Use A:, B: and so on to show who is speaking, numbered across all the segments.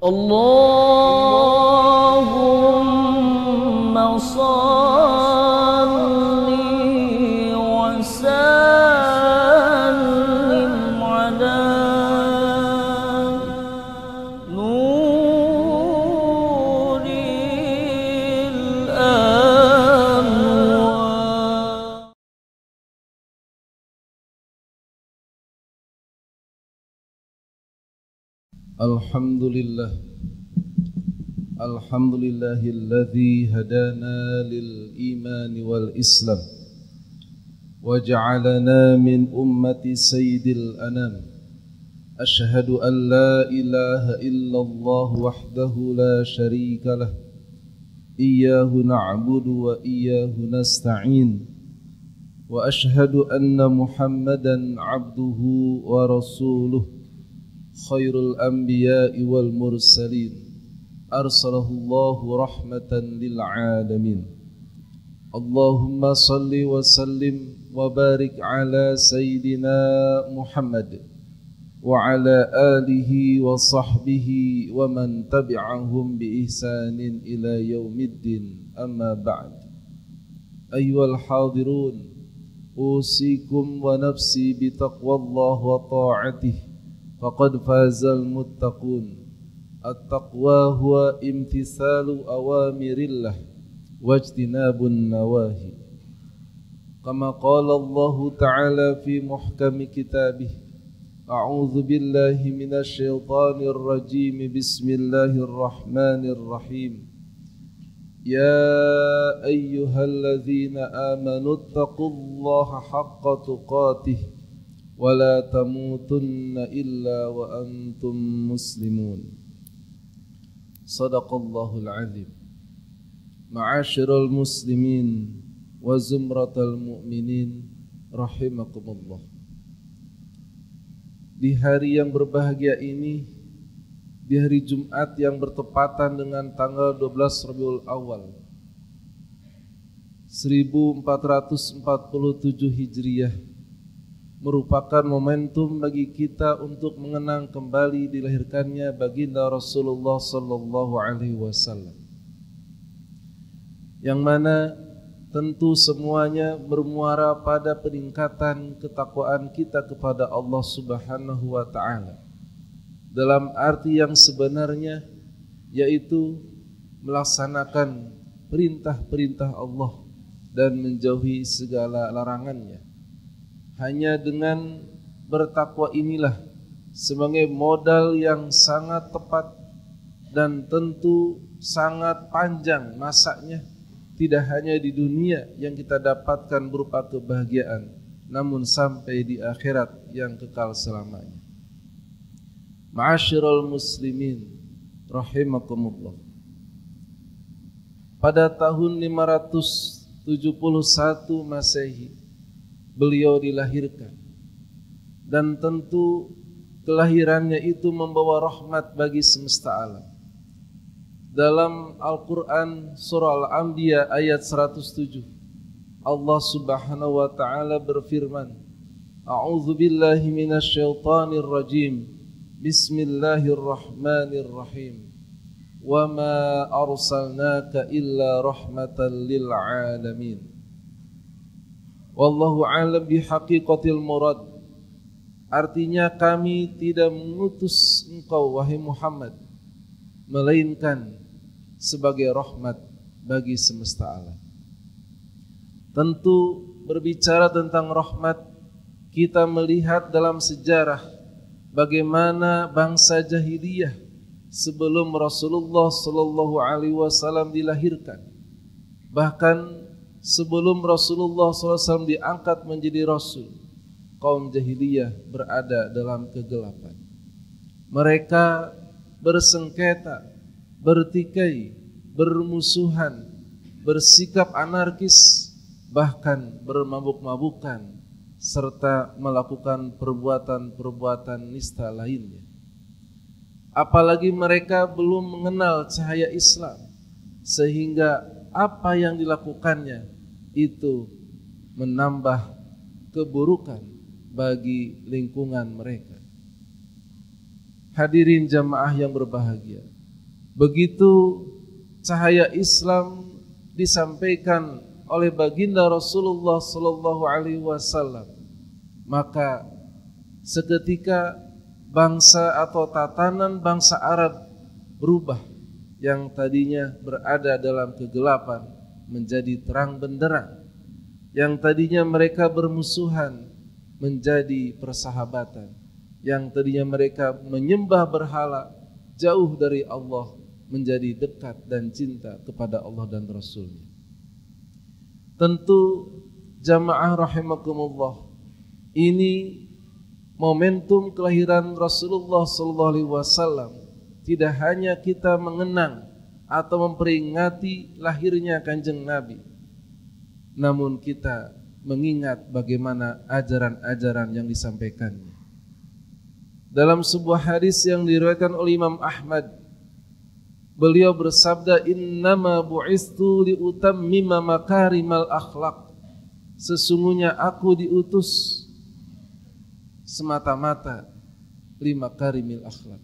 A: Allahumma salli wa sallim ala nuril anwar.
B: Alhamdulillahilladzi hadana lil iman wal islam waj'alana min ummati sayyidil anam. Ashhadu an la ilaha illallah wahdahu la sharika lah, iyyahu na'budu wa iyyahu nasta'in, wa ashhadu anna Muhammadan abduhu wa rasuluh, khairul anbiya'i wal mursalin, arsalahullahu rahmatan lil alamin. Allahumma salli wa sallim wa barik ala sayyidina Muhammad wa ala alihi wa sahbihi wa man tabi'ahum bi ihsanin ila yaumiddin. Amma ba'd. Ayyuhal hadirun, usikum wa nafsi bi taqwallah wa ta'atihi, faqad fazal muttaqun. At-taqwa huwa imtithalu awamirillah wajtinabun nawahi. Kama qala Allah Ta'ala fi muhkami kitabih, a'udzu billahi minasy syaithanir rajim, bismillahirrahmanirrahim. Ya ayyuhalladzina amanu taqullaha haqqa tuqatih wa la tamutunna illa wa antum muslimun. Sadaqallahul azim. Ma'asyiral muslimin wa zumratal mu'minin rahimakumullah. Di hari yang berbahagia ini, di hari Jumat yang bertepatan dengan tanggal 12 Rabiul Awal 1447 Hijriah, merupakan momentum bagi kita untuk mengenang kembali dilahirkannya baginda Rasulullah sallallahu alaihi wasallam, yang mana tentu semuanya bermuara pada peningkatan ketakwaan kita kepada Allah Subhanahu wa taala dalam arti yang sebenarnya, yaitu melaksanakan perintah-perintah Allah dan menjauhi segala larangannya. Hanya dengan bertakwa inilah sebagai modal yang sangat tepat dan tentu sangat panjang masanya, tidak hanya di dunia yang kita dapatkan berupa kebahagiaan, namun sampai di akhirat yang kekal selamanya. Ma'asyiral muslimin rahimakumullah. Pada tahun 571 Masehi beliau dilahirkan, dan tentu kelahirannya itu membawa rahmat bagi semesta alam. Dalam Al-Quran surah Al-Anbiya ayat 107, Allah Subhanahu wa ta'ala berfirman, A'udzu billahi minasy syaithanir rajim, bismillahirrahmanirrahim, wa ma arsalnaka illa rahmatan lil alamin. Wallahu a'lam bihaqiqatil murad. Artinya, kami tidak mengutus engkau wahai Muhammad melainkan sebagai rahmat bagi semesta alam. Tentu berbicara tentang rahmat, kita melihat dalam sejarah bagaimana bangsa jahiliyah sebelum Rasulullah sallallahu alaihi wasallam dilahirkan, bahkan sebelum Rasulullah SAW diangkat menjadi Rasul, kaum jahiliyah berada dalam kegelapan. Mereka bersengketa, bertikai, bermusuhan, bersikap anarkis, bahkan bermabuk-mabukan, serta melakukan perbuatan-perbuatan nista lainnya. Apalagi mereka belum mengenal cahaya Islam, sehingga apa yang dilakukannya itu menambah keburukan bagi lingkungan mereka. Hadirin jamaah yang berbahagia, begitu cahaya Islam disampaikan oleh baginda Rasulullah sallallahu alaihi wasallam, maka seketika bangsa atau tatanan bangsa Arab berubah, yang tadinya berada dalam kegelapan menjadi terang benderang, yang tadinya mereka bermusuhan menjadi persahabatan, yang tadinya mereka menyembah berhala jauh dari Allah menjadi dekat dan cinta kepada Allah dan Rasul-Nya. Tentu jamaah rahimakumullah, ini momentum kelahiran Rasulullah SAW. Tidak hanya kita mengenang atau memperingati lahirnya Kanjeng Nabi, namun kita mengingat bagaimana ajaran-ajaran yang disampaikannya. Dalam sebuah hadis yang diriwayatkan oleh Imam Ahmad, beliau bersabda, "Innama bu'istu liutammima makarimal akhlaq." Sesungguhnya aku diutus semata-mata limakarimil akhlaq,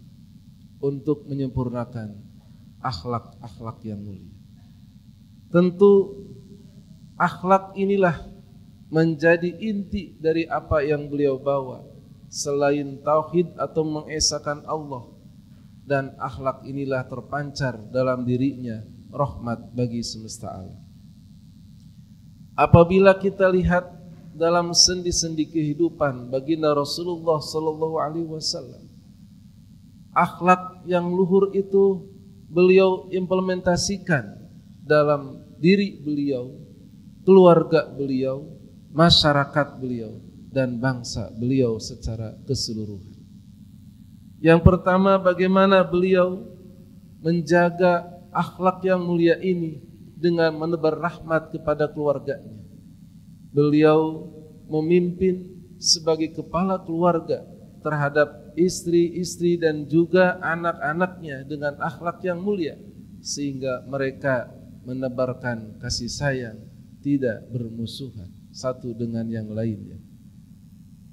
B: untuk menyempurnakan akhlak-akhlak yang mulia. Tentu akhlak inilah menjadi inti dari apa yang beliau bawa. Selain tauhid atau mengesahkan Allah, dan akhlak inilah terpancar dalam dirinya rahmat bagi semesta alam. Apabila kita lihat dalam sendi-sendi kehidupan baginda Rasulullah sallallahu alaihi wasallam, akhlak yang luhur itu beliau implementasikan dalam diri beliau, keluarga beliau, masyarakat beliau, dan bangsa beliau secara keseluruhan. Yang pertama, bagaimana beliau menjaga akhlak yang mulia ini dengan menebar rahmat kepada keluarganya. Beliau memimpin sebagai kepala keluarga terhadap istri-istri dan juga anak-anaknya dengan akhlak yang mulia, sehingga mereka menebarkan kasih sayang, tidak bermusuhan satu dengan yang lainnya.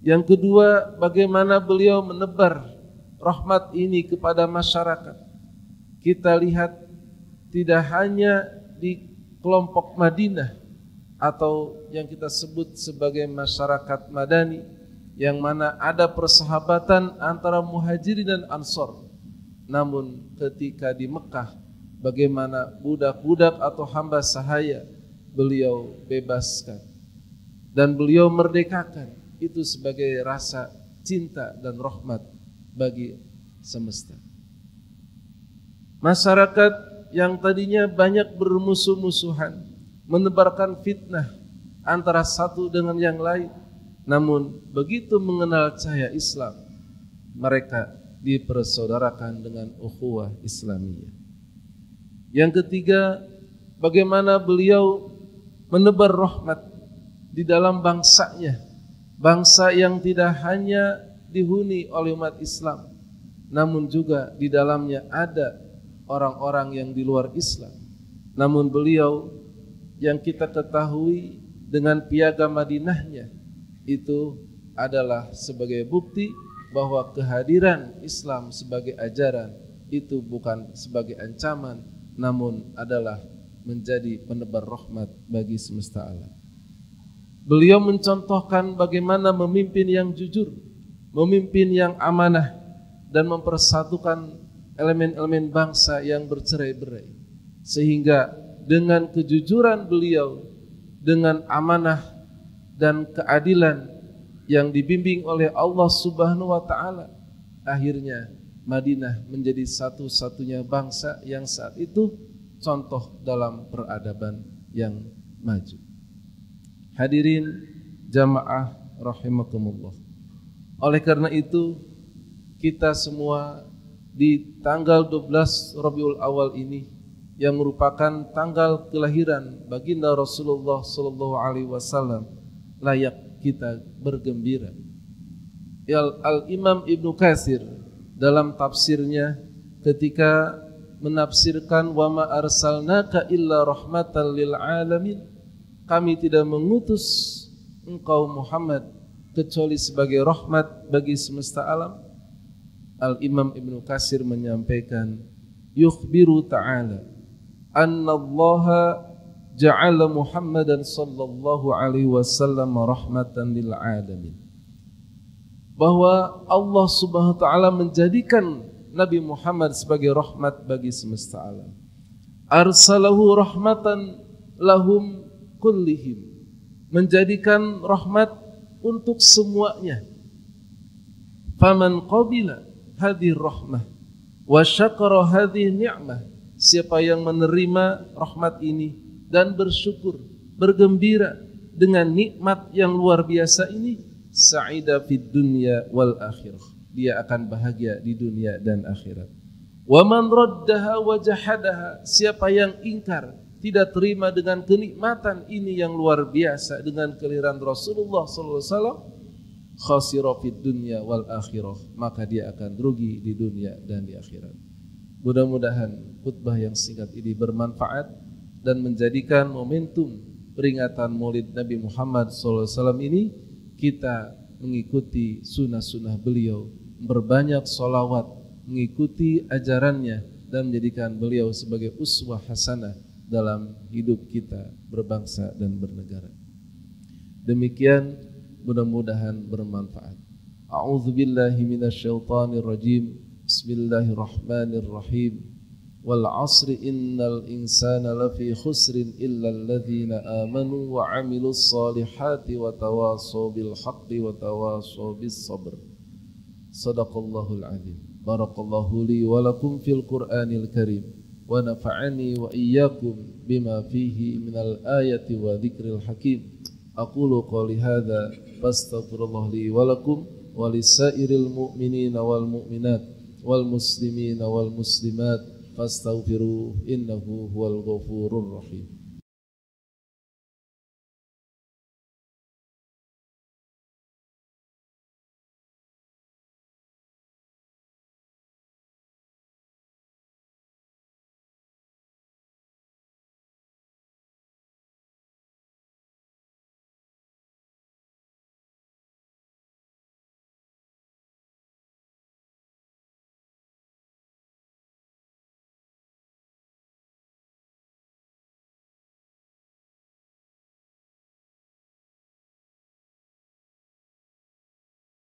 B: Yang kedua, bagaimana beliau menebar rahmat ini kepada masyarakat. Kita lihat tidak hanya di kelompok Madinah atau yang kita sebut sebagai masyarakat Madani, yang mana ada persahabatan antara Muhajirin dan Ansor. Namun ketika di Mekah, bagaimana budak-budak atau hamba sahaya beliau bebaskan dan beliau merdekakan. Itu sebagai rasa cinta dan rahmat bagi semesta. Masyarakat yang tadinya banyak bermusuh-musuhan, menebarkan fitnah antara satu dengan yang lain, namun begitu mengenal cahaya Islam, mereka dipersaudarakan dengan ukhuwah Islamiyah. Yang ketiga, bagaimana beliau menebar rahmat di dalam bangsanya, bangsa yang tidak hanya dihuni oleh umat Islam, namun juga di dalamnya ada orang-orang yang di luar Islam. Namun beliau yang kita ketahui dengan piagam Madinahnya itu adalah sebagai bukti bahwa kehadiran Islam sebagai ajaran itu bukan sebagai ancaman, namun adalah menjadi penebar rahmat bagi semesta alam. Beliau mencontohkan bagaimana memimpin yang jujur, memimpin yang amanah, dan mempersatukan elemen-elemen bangsa yang bercerai-berai. Sehingga dengan kejujuran beliau, dengan amanah dan keadilan yang dibimbing oleh Allah Subhanahu wa taala, akhirnya Madinah menjadi satu-satunya bangsa yang saat itu contoh dalam peradaban yang maju. Hadirin jamaah rahimakumullah. Oleh karena itu, kita semua di tanggal 12 Rabiul Awal ini, yang merupakan tanggal kelahiran baginda Rasulullah sallallahu alaihi wasallam, layak kita bergembira. Al-Imam Ibnu Katsir dalam tafsirnya ketika menafsirkan wa ma arsalnaka illa rahmatan lil alamin, kami tidak mengutus engkau Muhammad kecuali sebagai rahmat bagi semesta alam. Al-Imam Ibnu Katsir menyampaikan, yukhbiru ta'ala anna Allah ja'ala Muhammadan sallallahu alaihi wasallam rahmatan lil alamin. Bahwa Allah Subhanahu wa taala menjadikan Nabi Muhammad sebagai rahmat bagi semesta alam. Arsalahu rahmatan lahum kullihim. Menjadikan rahmat untuk semuanya. Faman qabila hadhihi rahmah wa syakara hadhihi ni'mah. Siapa yang menerima rahmat ini dan bersyukur, bergembira dengan nikmat yang luar biasa ini, sa'ida fid dunya wal akhirah. Dia akan bahagia di dunia dan akhirat. Wa man raddaha wa jahadaha. Siapa yang ingkar, tidak terima dengan kenikmatan ini yang luar biasa dengan kelahiran Rasulullah sallallahu alaihi wasallam, khasira fid dunya wal akhirah, maka dia akan rugi di dunia dan di akhirat. Mudah-mudahan khutbah yang singkat ini bermanfaat dan menjadikan momentum peringatan Maulid Nabi Muhammad SAW ini kita mengikuti sunnah-sunnah beliau, berbanyak sholawat, mengikuti ajarannya dan menjadikan beliau sebagai uswah hasanah dalam hidup kita berbangsa dan bernegara. Demikian, mudah-mudahan bermanfaat. A'udzubillahi minasyaitonir rajim. Bismillahirrahmanirrahim. Wal 'asri innal insana lafi khusrin illa alladzina amanu wa 'amilus solihati wa tawassaw bil haqqi wa tawassaw bis sabr. Shadaqallahul 'azim. Barakallahu li wa lakum fil Qur'anil Karim wa nafa'ani wa iyyakum bima fihi minal ayati wa dzikril hakim. Aqulu qouli hadza fastaghfirullah li wa lakum wa lisairil mu'minina wal mu'minat wal muslimina wal muslimat fastaghfiruhu innahu huwal ghafurur rahim.